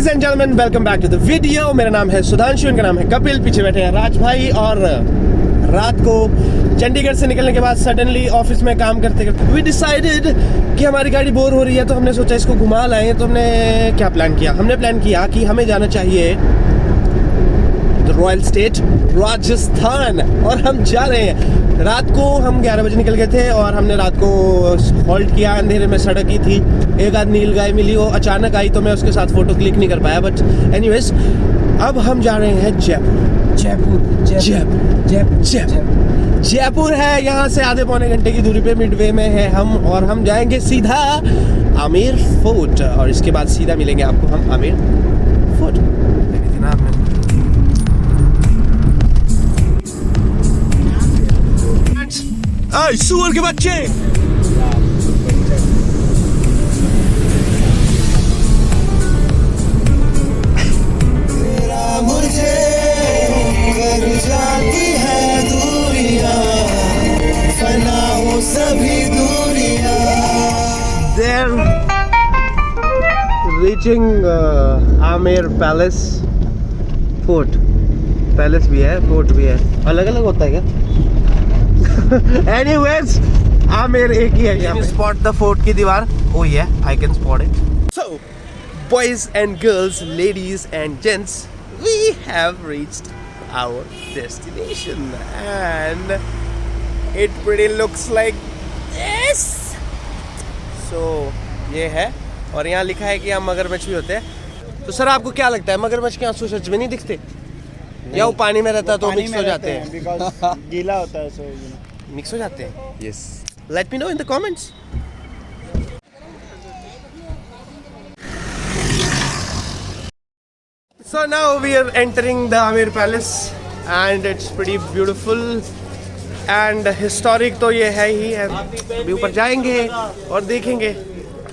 Ladies and gentleman, welcome back to the video. मेरा नाम है सुधांशु, इनका नाम है कपिल, पीछे बैठे हैं राज भाई। और रात को चंडीगढ़ से निकलने के बाद सडनली ऑफिस में काम करते करते वी डिसाइडेड कि हमारी गाड़ी बोर हो रही है, तो हमने सोचा इसको घुमा लाएं। तो हमने क्या प्लान किया? हमने प्लान किया कि हमें जाना चाहिए रॉयल स्टेट राजस्थान, और हम जा रहे हैं। रात को हम 11 बजे निकल गए थे और हमने रात को हॉल्ट किया। अंधेरे में सड़क ही थी, एक आध नील गाय मिली, वो अचानक आई तो मैं उसके साथ फोटो क्लिक नहीं कर पाया। बट एनीवेज, अब हम जा रहे हैं जयपुर है। यहाँ से आधे पौने घंटे की दूरी पे मिडवे में है हम, और हम जाएंगे सीधा आमेर फोर्ट, और इसके बाद सीधा मिलेंगे आपको हम आमेर फोर्ट। सुअर के बच्चे, मुझे कर जाती है दूरियां, फना हो सभी दूरियां। They're reaching Amer palace fort. Palace भी है, फोर्ट भी है, अलग अलग होता है क्या? Anyways, आमेर एक ही है। यहाँ पे स्पॉट द फोर्ट की दीवार। Oh yeah, I can spot it. So, boys and girls, ladies and gents, we have reached our destination, and it pretty looks like this. So, ये है, और यहाँ लिखा है कि यहाँ मगरमच्छ भी होते हैं। तो सर, आपको क्या लगता है, मगरमच्छ के आंसू सच में नहीं दिखते, या वो पानी में रहता है तो मिक्स हो जाते हैं? बिकॉज़ गीला होता है, सो मिक्स हो जाते हैं। Yes, let me know in the comments. So now we are entering the Amer Palace and it's pretty beautiful and historic तो ये है ही है। अभी ऊपर जाएंगे और देखेंगे।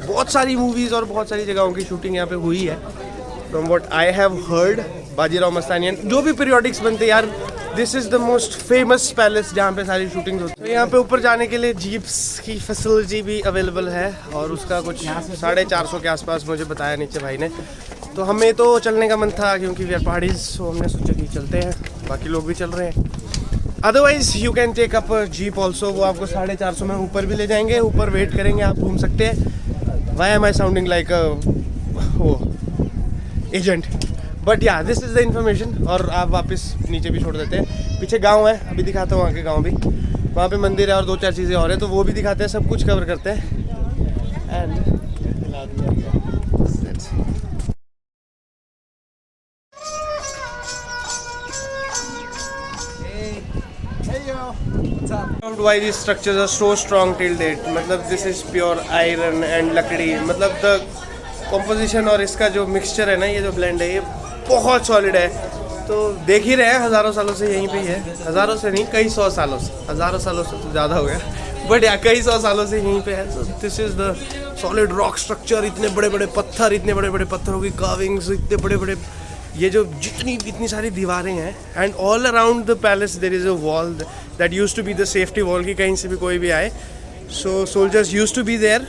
बहुत सारी मूवीज और बहुत सारी जगहों की शूटिंग यहाँ पे हुई है। From what I have heard, Bajirao Mastani, जो भी पीरियोडिक्स बनते हैं यार, this is the most famous palace जहाँ पे सारी शूटिंग होती है। यहाँ पे ऊपर जाने के लिए जीप्स की फैसिलिटी भी अवेलेबल है, और उसका कुछ 450 के आसपास मुझे बताया नीचे भाई ने। तो हमें तो चलने का मन था क्योंकि वी आर पहाड़ीज, तो हमने सोचा कि चलते हैं, बाकी लोग भी चल रहे हैं। Otherwise you can take up jeep also, वो आपको 450 में ऊपर भी ले जाएंगे। ऊपर वेट करेंगे, आप घूम सकते हैं। वाई एम आई साउंडिंग लाइक वो एजेंट, बट या दिस इज़ द इन्फॉर्मेशन। और आप वापस नीचे भी छोड़ देते हैं। पीछे गांव है, अभी दिखाता हूँ वहाँ के गांव भी। वहाँ पे मंदिर है और 2-4 चीज़ें और है, तो वो भी दिखाते हैं, सब कुछ कवर करते हैं। And why these structures are so strong till date, मतलब this is pure iron and लकड़ी, मतलब the composition और इसका जो mixture है ना, ये जो blend है, ये बहुत solid है। तो देख ही रहे हैं, हज़ारों सालों से यहीं पे ही है। हज़ारों से नहीं, कई सौ सालों से, हज़ारों सालों से तो ज़्यादा हो गया, बट या कई सौ सालों से यहीं पे है। तो this is the solid rock structure. इतने बड़े बड़े पत्थर, इतने बड़े बड़े पत्थरों की कार्विंग्स, इतने बड़े बड़े ये जो इतनी सारी दीवारें हैं। And all around the palace there is a wall that used to be the safety wall, की कहीं से भी कोई भी आए, so soldiers used to be there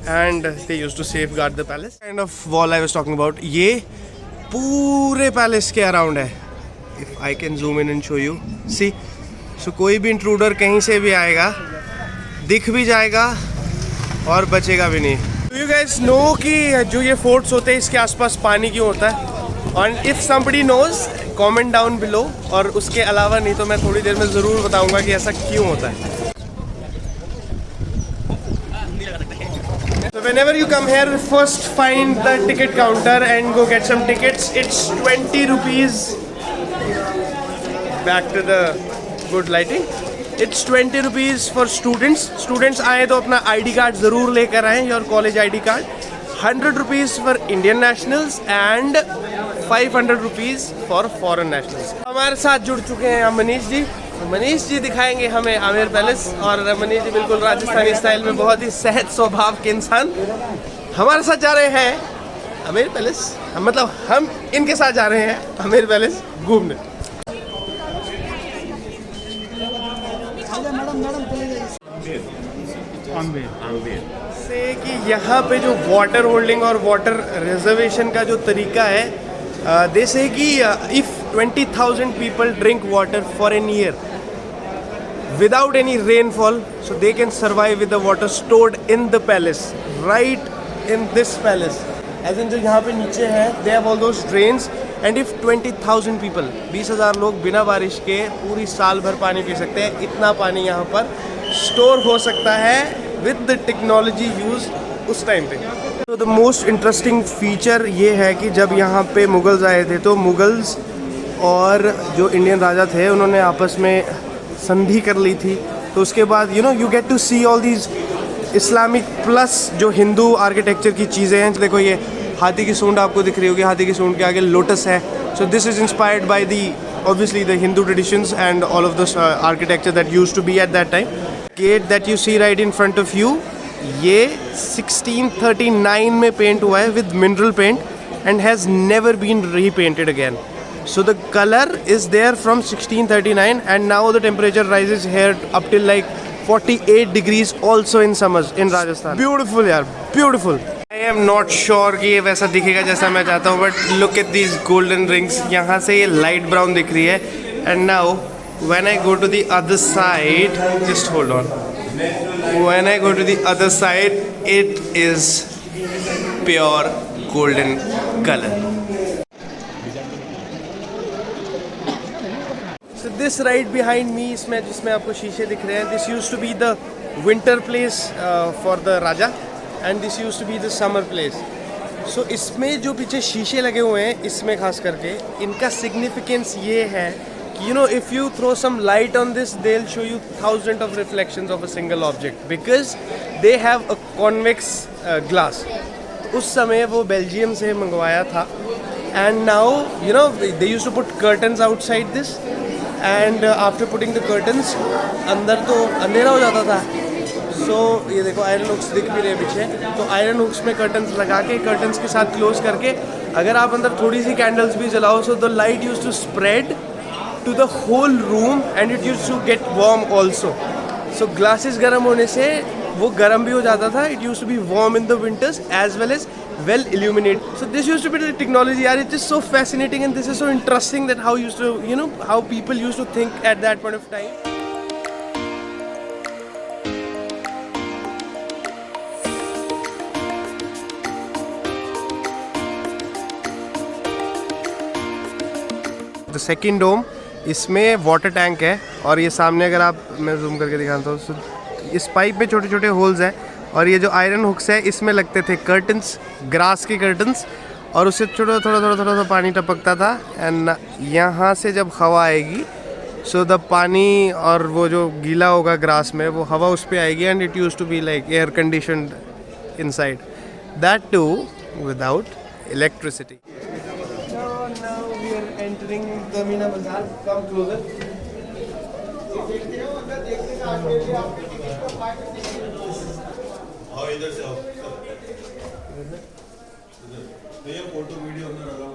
and they used to safeguard the palace. Kind of wall I was talking about, ये पूरे palace के अराउंड है। If I can zoom in and show you, see, so कोई भी intruder कहीं से भी आएगा, दिख भी जाएगा और बचेगा भी नहीं। डू यू गाइस नो कि जो ये फोर्ट्स होते हैं, इसके आसपास पानी क्यों होता है? और if somebody knows, comment down below. और उसके अलावा नहीं तो मैं थोड़ी देर में ज़रूर बताऊंगा कि ऐसा क्यों होता है। So whenever you come here, first find the ticket counter and go get some tickets. It's 20 rupees. Back to the good lighting. It's 20 rupees for students. Students आए तो अपना ID कार्ड ज़रूर लेकर आएँ, your college ID card. 100 rupees for Indian nationals and 500 rupees for foreign nationals. हमारे साथ जुड़ चुके हैं मनीष जी। मनीष जी दिखाएंगे हमें आमेर पैलेस, और मनीष जी बिल्कुल राजस्थानी स्टाइल में, बहुत ही सहज स्वभाव के इंसान हमारे साथ जा रहे हैं आमेर पैलेस। मतलब हम इनके साथ जा रहे हैं आमेर पैलेस घूमने। से कि यहाँ पे जो वाटर होल्डिंग और वाटर रिजर्वेशन का जो तरीका है, दे से कि if 20,000 people drink water for an year without any rainfall, so they can survive with the water stored in the palace, right in this palace. As in जो यहाँ पे नीचे है, they have all those drains, and if 20,000 people, 20,000 लोग बिना बारिश के पूरी साल भर पानी पी सकते हैं, इतना पानी यहाँ पर स्टोर हो सकता है with the technology used उस टाइम पे। तो द मोस्ट इंटरेस्टिंग फीचर ये है कि जब यहाँ पे मुगल्स आए थे तो मुगल्स और जो इंडियन राजा थे उन्होंने आपस में संधि कर ली थी। तो उसके बाद you get to see all these Islamic plus जो हिंदू आर्किटेक्चर की चीज़ें हैं। देखो ये हाथी की सूंड आपको दिख रही होगी, हाथी की सूंड के आगे लोटस है। So this is inspired by the obviously the Hindu traditions and all of this architecture that used to be at that time. Gate that you see right in front of you, ये 1639 में paint हुआ है with mineral paint and has never been repainted again. So the color is there from 1639 and now the temperature rises here up till like 48 degrees also in summers in Rajasthan. Beautiful यार, beautiful. I am not sure कि ये वैसा दिखेगा जैसा मैं चाहता हूँ, but look at these golden rings. यहाँ से ये light brown दिख रही है, and now when I go to the other side, just hold on. When I go to the other side, it is pure golden color. So this right behind me, इसमें जिसमें आपको शीशे दिख रहे हैं, this used to be the winter place for the Raja. And this use to be the summer place. So इसमें जो पीछे शीशे लगे हुए हैं, इसमें खास करके इनका सिग्निफिकेंस ये है कि if you throw some light on this they will show you thousand of reflections of a single object because they have a convex glass. उस समय वो बेल्जियम से मंगवाया था and now they use to put curtains outside this and after putting the curtains अंदर तो अंधेरा हो जाता था. सो ये देखो आयरन हुक्स दिख भी रहे पीछे. तो आयरन हुक्स में कर्टन्स लगा के कर्टन्स के साथ क्लोज करके अगर आप अंदर थोड़ी सी कैंडल्स भी जलाओ, so the light used to spread to the whole room and it use to get warm also. So glasses गर्म होने से वो गर्म भी हो जाता था. It use to be warm in the winters as well as well illuminated. So this used to be the technology. Yeah, it's just so fascinating and this is so interesting that how used to how people used to think at that point of time. The second dome, इसमें water tank है और ये सामने अगर आप मैं zoom करके दिखाता हूँ, इस पाइप में छोटे छोटे होल्स हैं और ये जो आयरन हुक्स है इसमें लगते थे कर्टन्स, ग्रास के कर्टन्स, और उससे थोड़ा थोड़ा पानी टपकता था. एंड यहाँ से जब हवा आएगी सो द पानी और वो जो गीला होगा ग्रास में वो हवा उस पर आएगी and it use to be like air conditioned inside. That too without electricity. Now we are entering the Meena Bazaar. Come closer. इधर से आओ.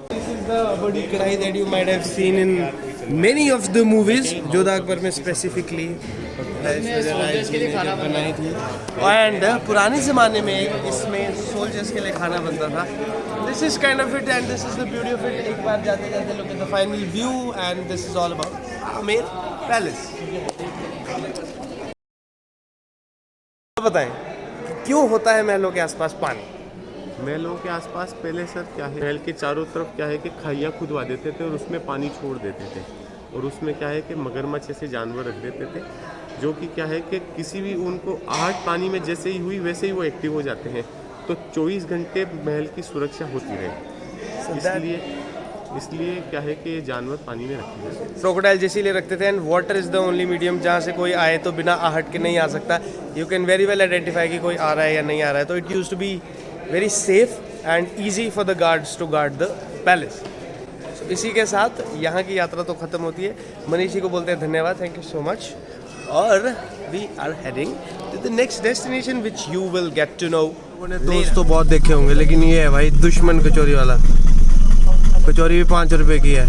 This is the बड़ी कढ़ाई that you might have seen in many of the movies. Jodha Akbar में specifically बनाई थी. And पुराने ज़माने में इसमें सोल्जर्स के लिए खाना बनता था. This is kind of it and this is the beauty of it. एक बार जाते जाते look at the final view and this is all about Amer Palace. बताएं क्यों होता है महलों के आसपास पानी? महलों के आसपास पहले सर क्या है, महल के चारों तरफ क्या है कि खाइयाँ खुदवा देते थे और उसमें पानी छोड़ देते थे और उसमें क्या है कि मगरमच्छ ऐसे जानवर रख देते थे जो कि क्या है कि किसी भी उनको आहट पानी में जैसे ही हुई वैसे ही वो एक्टिव हो जाते हैं. तो 24 घंटे महल की सुरक्षा होती रहे. इसलिए क्या है कि जानवर पानी में रखे जाते हैं. क्रोकोडाइल जैसे लिए रखते थे and water is the only medium जहाँ से कोई आए तो बिना आहट के नहीं आ सकता. You can very well identify कि कोई आ रहा है या नहीं आ रहा है. तो it use to be very safe and easy for the guards to guard the palace. So इसी के साथ यहाँ की यात्रा तो ख़त्म होती है. मनीष जी को बोलते हैं धन्यवाद, थैंक यू सो मच. और we are heading to the next destination which you will get to know. दोस्त तो बहुत देखे होंगे लेकिन ये है भाई दुश्मन कचौरी वाला. कचौरी भी 5 रुपए की है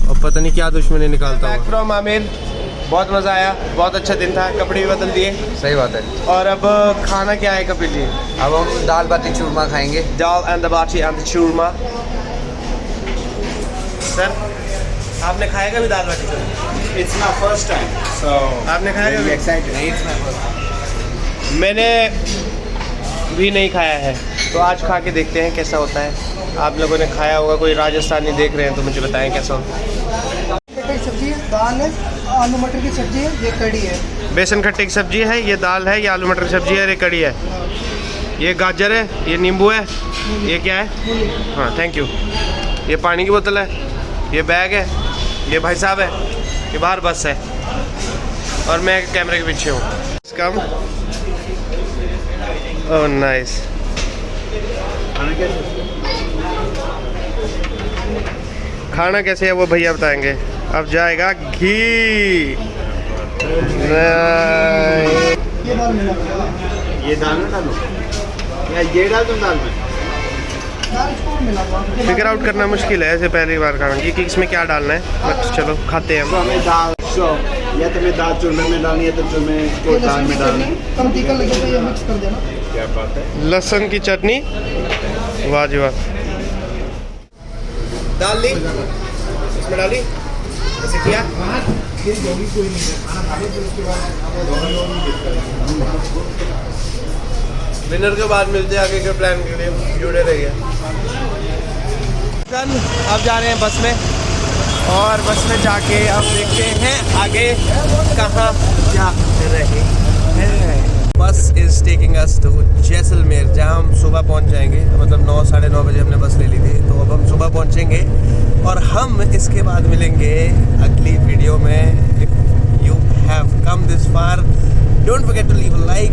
और पता नहीं क्या दुश्मनी निकालता है. फ्रॉम आमेर बहुत मज़ा आया, बहुत अच्छा दिन था, कपड़े भी बदल दिए। सही बात है। और अब खाना क्या है कपिल जी? अब हम दाल बाटी चूरमा खाएंगे। Dal and the baati and the churma. Sir आपने खाया कभी दाल बाटी चूरमा? It's my first time, so आपने खाया कभी? excited. मैंने भी नहीं खाया है, तो आज खा के देखते हैं कैसा होता है। आप लोगों ने खाया होगा, कोई राजस्थानी देख रहे हैं तो मुझे बताएं कैसा होता है। कड़ी सब्जी है, दाल है, आलू मटर की सब्जी है, ये कड़ी है। बेसन खट्टे की सब्जी है, ये दाल है, ये आलू मटर की सब्जी है, ये कड़ी है, ये गाजर है, ये नींबू है, ये क्या है? हाँ थैंक यू। ये पानी की बोतल है, ये बैग है, ये भाई साहब है, ये बाहर बस है और मैं कैमरे के पीछे हूँ। कम ओह नाइस। खाना कैसे है वो भैया बताएंगे। अब जाएगा घी। ये दाल मिला हुआ है। ये दाल में डालो या ये डाल दूँ दाल में? दाल इसको मिला हुआ है। फिगर आउट करना मुश्किल है ऐसे पहली बार खाना कि इसमें क्या डालना है, बट चलो खाते हैं तो हम। हमें दाल या तो मैं दाल चूरमे में डालनी है तो चूरमे को ये दाल लहसुन में की डालनी। चटनी, कम तीखा लगे तो ये मिक्स कर देना। क्या बात है। लहसुन की चटनी, वाह जी वाह। डाल ली, इसमें डाली, ऐसे किया। डिनर के बाद मिलते हैं आगे के प्लान के लिए, जुड़े रहिए। अब जा रहे हैं बस में और बस में जाके अब देखते हैं आगे कहाँ जा रहे हैं। Bus is taking us to Jaisalmer, जहाँ हम सुबह पहुँच जाएंगे। मतलब 9 साढ़े 9 बजे हमने बस ले ली थी, तो अब हम सुबह पहुँचेंगे और हम इसके बाद मिलेंगे अगली वीडियो में। If you have come this far, don't forget to leave a like,